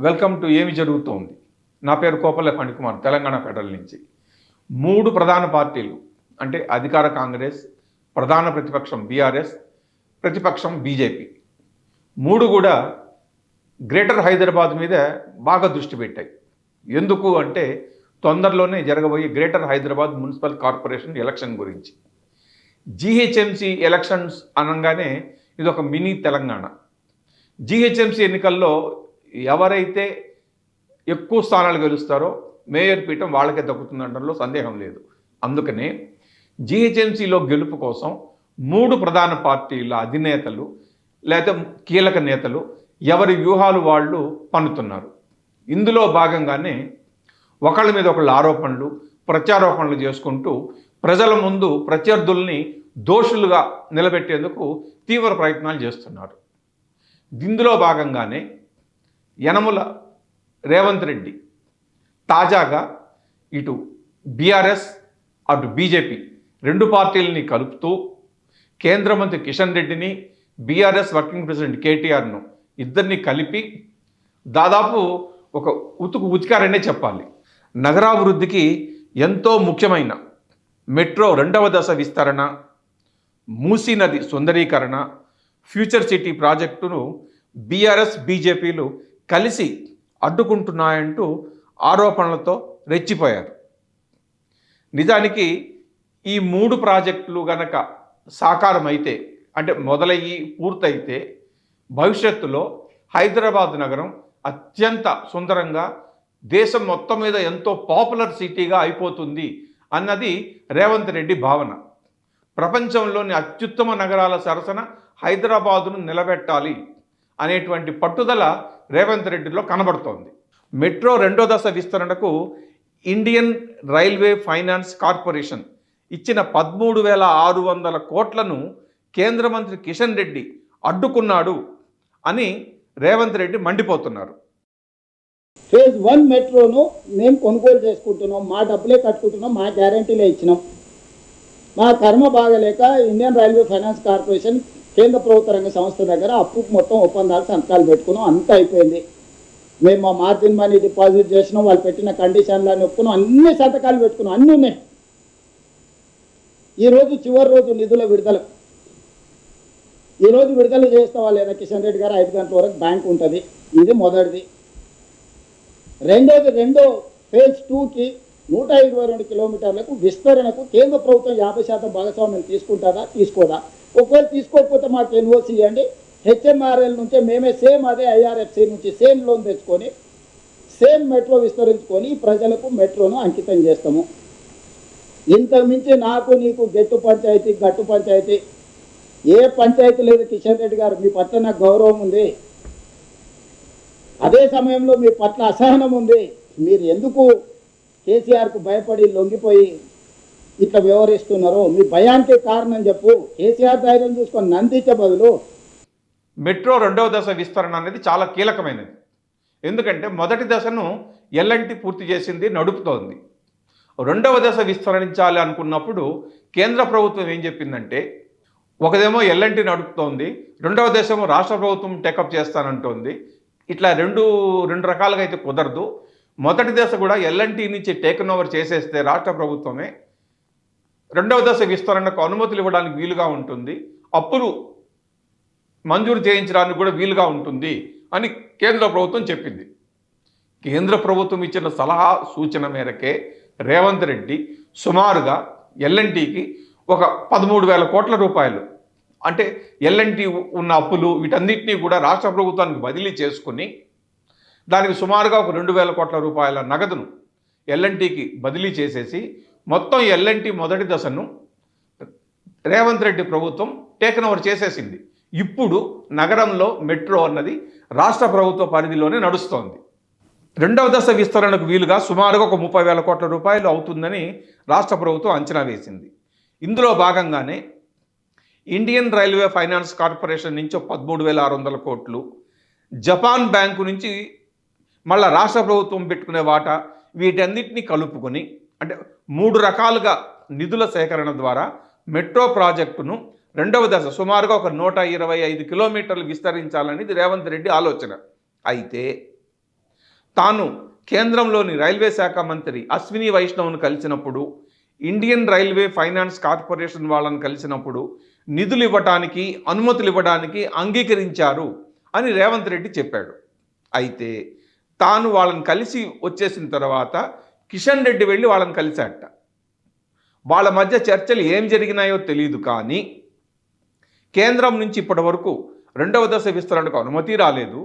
Welcome to ఏమి జరుగుతోంది. నా పేరు కోపల్ల ఫణికుమార్, తెలంగాణ ఫెడరల్ నుంచి. 3 ప్రధాన పార్టీలు అంటే అధికార కాంగ్రెస్, ప్రధాన ప్రతిపక్షం బీఆర్ఎస్, ప్రతిపక్షం బీజేపీ 3 కూడా గ్రేటర్ హైదరాబాద్ మీద బాగా దృష్టి పెట్టాయి. ఎందుకు అంటే తొందరలోనే జరగబోయే greater Hyderabad municipal corporation election గురించి. జీహెచ్ఎంసీ ఎలక్షన్స్ అనగానే ఇది ఒక మినీ తెలంగాణ. జీహెచ్ఎంసీ ఎన్నికల్లో ఎవరైతే ఎక్కువ స్థానాలు గెలుస్తారో మేయర్ పీఠం వాళ్ళకే దక్కుతుందనడంలో సందేహం లేదు. అందుకనే జీహెచ్ఎంసీలో గెలుపు కోసం 3 ప్రధాన పార్టీల అధినేతలు లేదా కీలక నేతలు ఎవరి వ్యూహాలు వాళ్ళు పన్నుతున్నారు. ఇందులో భాగంగానే ఒకళ్ళ మీద ఒకళ్ళ ఆరోపణలు, ప్రత్యారోపణలు చేసుకుంటూ ప్రజల ముందు ప్రత్యర్థుల్ని దోషులుగా నిలబెట్టేందుకు తీవ్ర ప్రయత్నాలు చేస్తున్నారు. ఇందులో భాగంగానే యనమల రేవంత్ రెడ్డి తాజాగా ఇటు బీఆర్ఎస్ అటు బీజేపీ 2 పార్టీలని కలుపుతూ కేంద్ర మంత్రి కిషన్ రెడ్డిని, బీఆర్ఎస్ వర్కింగ్ ప్రెసిడెంట్ కేటీఆర్ను ఇద్దరిని కలిపి దాదాపు ఒక ఉతికారనే చెప్పాలి. నగరాభివృద్ధికి ఎంతో ముఖ్యమైన మెట్రో 2వ దశ విస్తరణ, మూసీ నది సుందరీకరణ, ఫ్యూచర్ సిటీ ప్రాజెక్టును బీఆర్ఎస్ బీజేపీలు కలిసి అడ్డుకుంటున్నాయంటూ ఆరోపణలతో రెచ్చిపోయారు. నిజానికి ఈ 3 ప్రాజెక్టులు గనక సాకారమైతే అంటే మొదలయ్యి పూర్తయితే భవిష్యత్తులో హైదరాబాద్ నగరం అత్యంత సుందరంగా దేశం మొత్తం మీద ఎంతో పాపులర్ సిటీగా అయిపోతుంది అన్నది రేవంత్ రెడ్డి భావన. ప్రపంచంలోని అత్యుత్తమ నగరాల సరసన హైదరాబాదును నిలబెట్టాలి అనేటువంటి పట్టుదల రేవంత్ రెడ్డిలో కనబడుతోంది. మెట్రో 2వ దశ విస్తరణకు ఇండియన్ రైల్వే ఫైనాన్స్ కార్పొరేషన్ ఇచ్చిన 13,600 కోట్లను కేంద్ర మంత్రి కిషన్ రెడ్డి అడ్డుకున్నాడు అని రేవంత్ రెడ్డి మండిపోతున్నారు. ఫేజ్ 1 మెట్రోను మేము కొనుగోలు చేసుకుంటున్నాం, మా డబ్బులే కట్టుకుంటున్నాం, మా గ్యారంటీలే ఇచ్చినాం. మా కర్మ బాగలేక ఇండియన్ రైల్వే ఫైనాన్స్ కార్పొరేషన్ కేంద్ర ప్రభుత్వ రంగ సంస్థ దగ్గర అప్పుకు మొత్తం ఒప్పందాలు సంతకాలు పెట్టుకున్నాం. అంతా అయిపోయింది. మేము మా మార్జిన్ మనీ డిపాజిట్ చేసినాం, వాళ్ళు పెట్టిన కండిషన్లను ఒప్పుకున్నాం, అన్ని సంతకాలు పెట్టుకున్నాం, అన్నీ ఉన్నాయి. ఈరోజు చివరి రోజు నిధుల విడుదల. ఈరోజు విడుదల చేస్తావా లేదా కిషన్ రెడ్డి గారు? 5 గంటల వరకు బ్యాంక్ ఉంటుంది. ఇది మొదటిది. రెండో ఫేజ్ 2కి 122 కిలోమీటర్లకు విస్తరణకు కేంద్ర ప్రభుత్వం 50% భాగస్వామ్యం తీసుకుంటుందా, తీసుకోదా? ఒకవేళ తీసుకోకపోతే మాకు ఎన్ఓసి ఇవ్వండి. హెచ్ఎంఆర్ఎల్ నుంచే మేమే సేమ్ అదే ఐఆర్ఎఫ్సి నుంచి సేమ్ లోన్ తెచ్చుకొని సేమ్ మెట్రో విస్తరించుకొని ప్రజలకు మెట్రోను అంకితం చేస్తాము. ఇంతకు మించి నాకు నీకు గట్టు పంచాయతీ ఏ పంచాయతీ లేదు కిషన్ రెడ్డి గారు. మీ పట్ల నాకు గౌరవం ఉంది, అదే సమయంలో మీ పట్ల అసహనం ఉంది. మీరు ఎందుకు కేసీఆర్కు భయపడి లొంగిపోయి ఇట్లా వ్యవహరిస్తున్నారో మీ భయానికి కారణం చెప్పు. కేసీఆర్ ధైర్యం చూసుకొని నందించే బదులు మెట్రో 2వ దశ విస్తరణ అనేది చాలా కీలకమైనది. ఎందుకంటే మొదటి దశను ఎల్ఎన్టీ పూర్తి చేసింది, నడుపుతోంది. 2వ దశ విస్తరించాలి అనుకున్నప్పుడు కేంద్ర ప్రభుత్వం ఏం చెప్పిందంటే, ఒకదేమో ఎల్ఎన్టీ నడుపుతోంది, 2వ దశేమో రాష్ట్ర ప్రభుత్వం టేకప్ చేస్తానంటోంది. ఇట్లా రెండు రకాలుగా అయితే కుదరదు. మొదటి దశ కూడా ఎల్ఎన్టీ నుంచి టేకన్ ఓవర్ చేసేస్తే రాష్ట్ర ప్రభుత్వమే 2వ దశ విస్తరణకు అనుమతులు ఇవ్వడానికి వీలుగా ఉంటుంది, అప్పులు మంజూరు చేయించడానికి కూడా వీలుగా ఉంటుంది అని కేంద్ర ప్రభుత్వం చెప్పింది. కేంద్ర ప్రభుత్వం ఇచ్చిన సలహా సూచన మేరకే రేవంత్ రెడ్డి సుమారుగా ఎల్ఎన్టీకి ఒక 13,000 కోట్ల రూపాయలు అంటే ఎల్ఎన్టీ ఉన్న అప్పులు వీటన్నిటినీ కూడా రాష్ట్ర ప్రభుత్వానికి బదిలీ చేసుకుని దానికి సుమారుగా ఒక 2,000 కోట్ల రూపాయల నగదును ఎల్ఎన్టీకి బదిలీ చేసేసి మొత్తం ఎల్ఎన్టీ మొదటి దశను రేవంత్ రెడ్డి ప్రభుత్వం టేకన్ ఓవర్ చేసేసింది. ఇప్పుడు నగరంలో మెట్రో అన్నది రాష్ట్ర ప్రభుత్వ పరిధిలోనే నడుస్తోంది. 2వ దశ విస్తరణకు వీలుగా సుమారుగా ఒక 30,000 కోట్ల రూపాయలు అవుతుందని రాష్ట్ర ప్రభుత్వం అంచనా వేసింది. ఇందులో భాగంగానే ఇండియన్ రైల్వే ఫైనాన్స్ కార్పొరేషన్ నుంచి 13,600 కోట్లు, జపాన్ బ్యాంకు నుంచి మళ్ళీ రాష్ట్ర ప్రభుత్వం పెట్టుకునే వాటా, వీటన్నిటిని కలుపుకొని అంటే 3 రకాలుగా నిధుల సేకరణ ద్వారా మెట్రో ప్రాజెక్టును 2వ దశ సుమారుగా ఒక 125 కిలోమీటర్లు విస్తరించాలనేది రేవంత్ రెడ్డి ఆలోచన. అయితే తాను కేంద్రంలోని రైల్వే శాఖ మంత్రి అశ్విని వైష్ణవ్ను కలిసినప్పుడు, ఇండియన్ రైల్వే ఫైనాన్స్ కార్పొరేషన్ వాళ్ళని కలిసినప్పుడు నిధులు ఇవ్వటానికి, అనుమతులు ఇవ్వడానికి అంగీకరించారు అని రేవంత్ రెడ్డి చెప్పాడు. అయితే తాను వాళ్ళని కలిసి వచ్చేసిన తర్వాత కిషన్ రెడ్డి వెళ్ళి వాళ్ళని కలిశాట. వాళ్ళ మధ్య చర్చలు ఏం జరిగినాయో తెలియదు, కానీ కేంద్రం నుంచి ఇప్పటి వరకు 2వ దశ విస్తరణకు అనుమతి రాలేదు.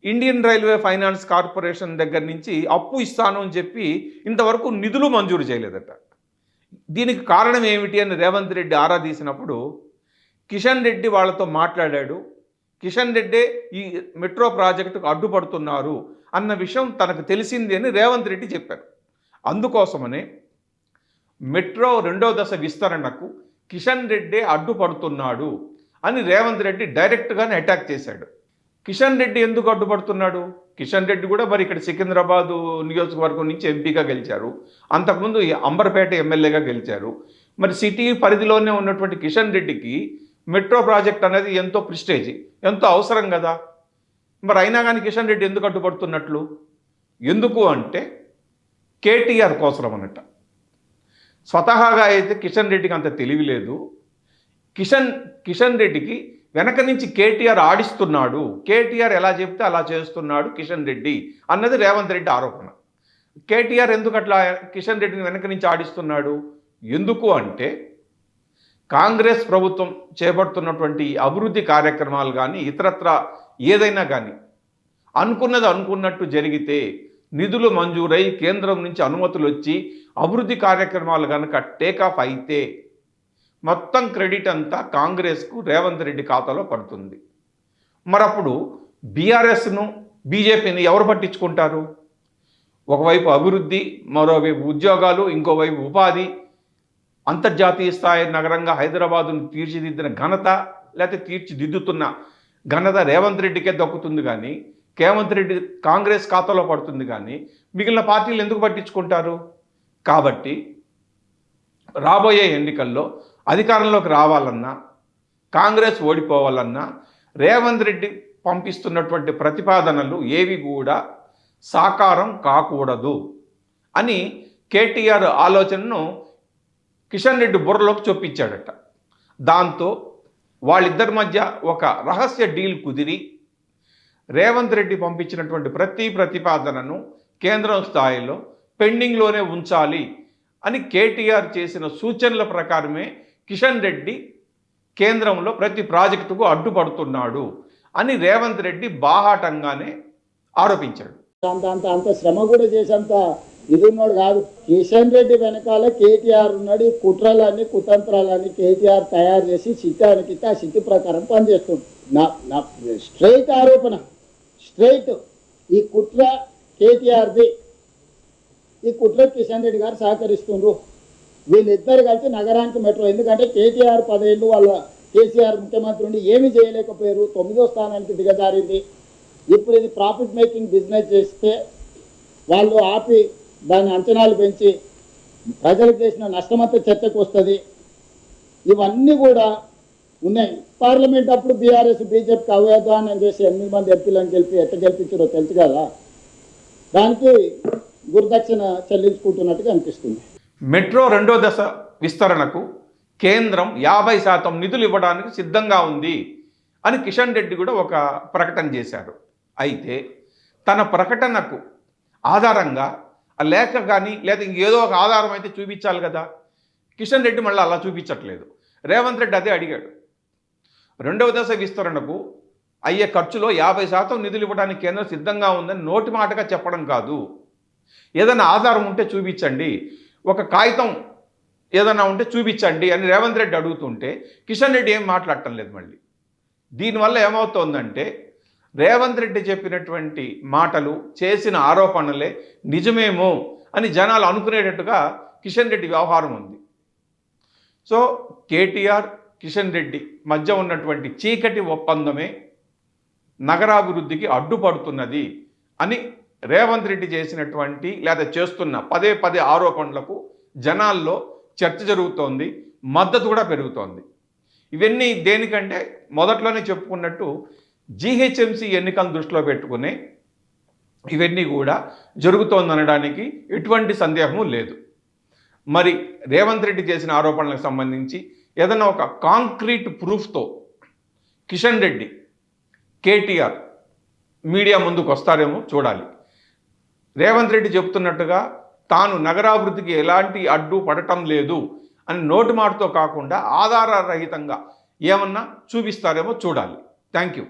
ఇండియన్ రైల్వే ఫైనాన్స్ కార్పొరేషన్ దగ్గర నుంచి అప్పు ఇస్తాను అని చెప్పి ఇంతవరకు నిధులు మంజూరు చేయలేదట. దీనికి కారణం ఏమిటి అని రేవంత్ రెడ్డి ఆరా తీసినప్పుడు కిషన్ రెడ్డి వాళ్ళతో మాట్లాడాడు. కిషన్ రెడ్డే ఈ మెట్రో ప్రాజెక్టుకు అడ్డుపడుతున్నారు అన్న విషయం తనకు తెలిసింది అని రేవంత్ రెడ్డి చెప్పారు. అందుకోసమనే మెట్రో 2వ దశ విస్తరణకు కిషన్ రెడ్డే అడ్డుపడుతున్నాడు అని రేవంత్ రెడ్డి డైరెక్ట్గానే అటాక్ చేశాడు. కిషన్ రెడ్డి ఎందుకు అడ్డుపడుతున్నాడు? కిషన్ రెడ్డి కూడా మరి ఇక్కడ సికింద్రాబాదు నియోజకవర్గం నుంచి ఎంపీగా గెలిచారు. అంతకుముందు అంబర్పేట ఎమ్మెల్యేగా గెలిచారు. మరి సిటీ పరిధిలోనే ఉన్నటువంటి కిషన్ రెడ్డికి మెట్రో ప్రాజెక్ట్ అనేది ఎంతో ప్రిస్టేజ్, ఎంతో అవసరం కదా. మరి అయినా కానీ కిషన్ రెడ్డి ఎందుకు అడ్డుపడుతున్నట్లు? ఎందుకు అంటే కేటీఆర్ కోసం అన్నట్ట. స్వతహాగా అయితే కిషన్ రెడ్డికి అంత తెలివి లేదు. కిషన్ రెడ్డికి వెనక నుంచి కేటీఆర్ ఆడిస్తున్నాడు, కేటీఆర్ ఎలా చెప్తే అలా చేస్తున్నాడు కిషన్ రెడ్డి అన్నది రేవంత్ రెడ్డి ఆరోపణ. కేటీఆర్ ఎందుకు అట్లా కిషన్ రెడ్డిని వెనక నుంచి ఆడిస్తున్నాడు? ఎందుకు అంటే కాంగ్రెస్ ప్రభుత్వం చేపడుతున్నటువంటి అభివృద్ధి కార్యక్రమాలు కానీ ఇతరత్ర ఏదైనా కానీ అనుకున్నది అనుకున్నట్టు జరిగితే, నిధులు మంజూరై కేంద్రం నుంచి అనుమతులు వచ్చి అభివృద్ధి కార్యక్రమాలు కనుక టేకాఫ్ అయితే మొత్తం క్రెడిట్ అంతా కాంగ్రెస్కు, రేవంత్ రెడ్డి ఖాతాలో పడుతుంది. మరప్పుడు బీఆర్ఎస్ను, బీజేపీని ఎవరు పట్టించుకుంటారు? ఒకవైపు అభివృద్ధి, మరోవైపు ఉద్యోగాలు, ఇంకోవైపు ఉపాధి, అంతర్జాతీయ స్థాయి నగరంగా హైదరాబాదును తీర్చిదిద్దిన ఘనత, లేకపోతే తీర్చిదిద్దుతున్న ఘనత రేవంత్ రెడ్డికే దక్కుతుంది. కానీ రేవంత్ రెడ్డి కాంగ్రెస్ ఖాతాలో పడుతుంది. కానీ మిగిలిన పార్టీలు ఎందుకు పట్టించుకుంటారు? కాబట్టి రాబోయే ఎన్నికల్లో అధికారంలోకి రావాలన్నా, కాంగ్రెస్ ఓడిపోవాలన్నా రేవంత్ రెడ్డి పంపిస్తున్నటువంటి ప్రతిపాదనలు ఏవి కూడా సాకారం కాకూడదు అని కేటీఆర్ ఆలోచనను కిషన్ రెడ్డి బుర్రలోకి చొప్పించాడట. దాంతో వాళ్ళిద్దరి మధ్య ఒక రహస్య డీల్ కుదిరి రేవంత్ రెడ్డి పంపించినటువంటి ప్రతి ప్రతిపాదనను కేంద్రం స్థాయిలో పెండింగ్లోనే ఉంచాలి అని కేటీఆర్ చేసిన సూచనల ప్రకారమే కిషన్ రెడ్డి కేంద్రంలో ప్రతి ప్రాజెక్టుకు అడ్డుపడుతున్నాడు అని రేవంత్ రెడ్డి బాహాటంగానే ఆరోపించాడు. అంత శ్రమ కూడా చేసేంత ఇది ఉన్నాడు కాదు. కిషన్ రెడ్డి వెనకాల కేటీఆర్ ఉన్నాడు. ఈ కుట్రలన్నీ, కుతంత్రాలన్నీ కేటీఆర్ తయారు చేసి సిట్టానికి ఆ సిట్టి ప్రకారం పనిచేస్తుంది. నా స్ట్రైట్ ఆరోపణ, స్ట్రైట్ ఈ కుట్ర కేటీఆర్ది. ఈ కుట్ర కిషన్ రెడ్డి గారు సహకరిస్తుండ్రు. వీళ్ళిద్దరు కలిసి నగరానికి మెట్రో, ఎందుకంటే కేటీఆర్ 10 ఏళ్ళు వాళ్ళ కేసీఆర్ ముఖ్యమంత్రి ఉండి ఏమీ చేయలేకపోయారు, 9వ స్థానానికి దిగజారింది. ఇప్పుడు ఇది ప్రాఫిట్ మేకింగ్ బిజినెస్ చేస్తే వాళ్ళు ఆపి దాని అంచనాలు పెంచి ప్రజలకు చేసిన నష్టమంతా చర్చకు వస్తుంది. ఇవన్నీ కూడా ఉన్నాయి. పార్లమెంట్ అప్పుడు బీఆర్ఎస్ బీజేపీకి అవ్వేదానం చేసి 8 మంది ఎంపీలను ఎట్లా గెలిపించారో తెలుసు కదా. దానికి గురుదక్షిణ చెల్లించుకుంటున్నట్టుగా అనిపిస్తుంది. మెట్రో 2వ దశ విస్తరణకు కేంద్రం 50% నిధులు ఇవ్వడానికి సిద్ధంగా ఉంది అని కిషన్ రెడ్డి కూడా ఒక ప్రకటన చేశారు. అయితే తన ప్రకటనకు ఆధారంగా ఆ లేఖ కానీ లేదా ఇంకేదో ఒక ఆధారం అయితే చూపించాలి కదా. కిషన్ రెడ్డి మళ్ళీ అలా చూపించట్లేదు. రేవంత్ రెడ్డి అదే అడిగాడు. 2వ దశ విస్తరణకు అయ్యే ఖర్చులో 50% నిధులు ఇవ్వడానికి కేంద్రం సిద్ధంగా ఉందని నోటి మాటగా చెప్పడం కాదు, ఏదైనా ఆధారం ఉంటే చూపించండి, ఒక కాగితం ఏదైనా ఉంటే చూపించండి అని రేవంత్ రెడ్డి అడుగుతుంటే కిషన్ రెడ్డి ఏం మాట్లాడటం లేదు. మళ్ళీ దీనివల్ల ఏమవుతోందంటే రేవంత్ రెడ్డి చెప్పినటువంటి మాటలు, చేసిన ఆరోపణలే నిజమేమో అని జనాలు అనుకునేటట్టుగా కిషన్ రెడ్డి వ్యవహారం ఉంది. సో కేటీఆర్, కిషన్ రెడ్డి మధ్య ఉన్నటువంటి చీకటి ఒప్పందమే నగరాభివృద్ధికి అడ్డుపడుతున్నది అని రేవంత్ రెడ్డి చేసినటువంటి లేదా చేస్తున్న పదే ఆరోపణలకు జనాల్లో చర్చ జరుగుతోంది, మద్దతు కూడా పెరుగుతోంది. ఇవన్నీ దేనికంటే మొదట్లోనే చెప్పుకున్నట్టు జీహెచ్ఎంసీ ఎన్నికలను దృష్టిలో పెట్టుకుని ఇవన్నీ కూడా జరుగుతోందనడానికి ఎటువంటి సందేహము లేదు. మరి రేవంత్ రెడ్డి చేసిన ఆరోపణలకు సంబంధించి ఏదైనా ఒక కాంక్రీట్ ప్రూఫ్తో కిషన్ రెడ్డి, కేటీఆర్ మీడియా ముందుకు వస్తారేమో చూడాలి. రేవంత్ రెడ్డి చెప్తున్నట్టుగా తాను నగరాభివృద్ధికి ఎలాంటి అడ్డు పడటం లేదు అని నోటి మాటతో కాకుండా ఆధారరహితంగా ఏమన్నా చూపిస్తారేమో చూడాలి. Thank you.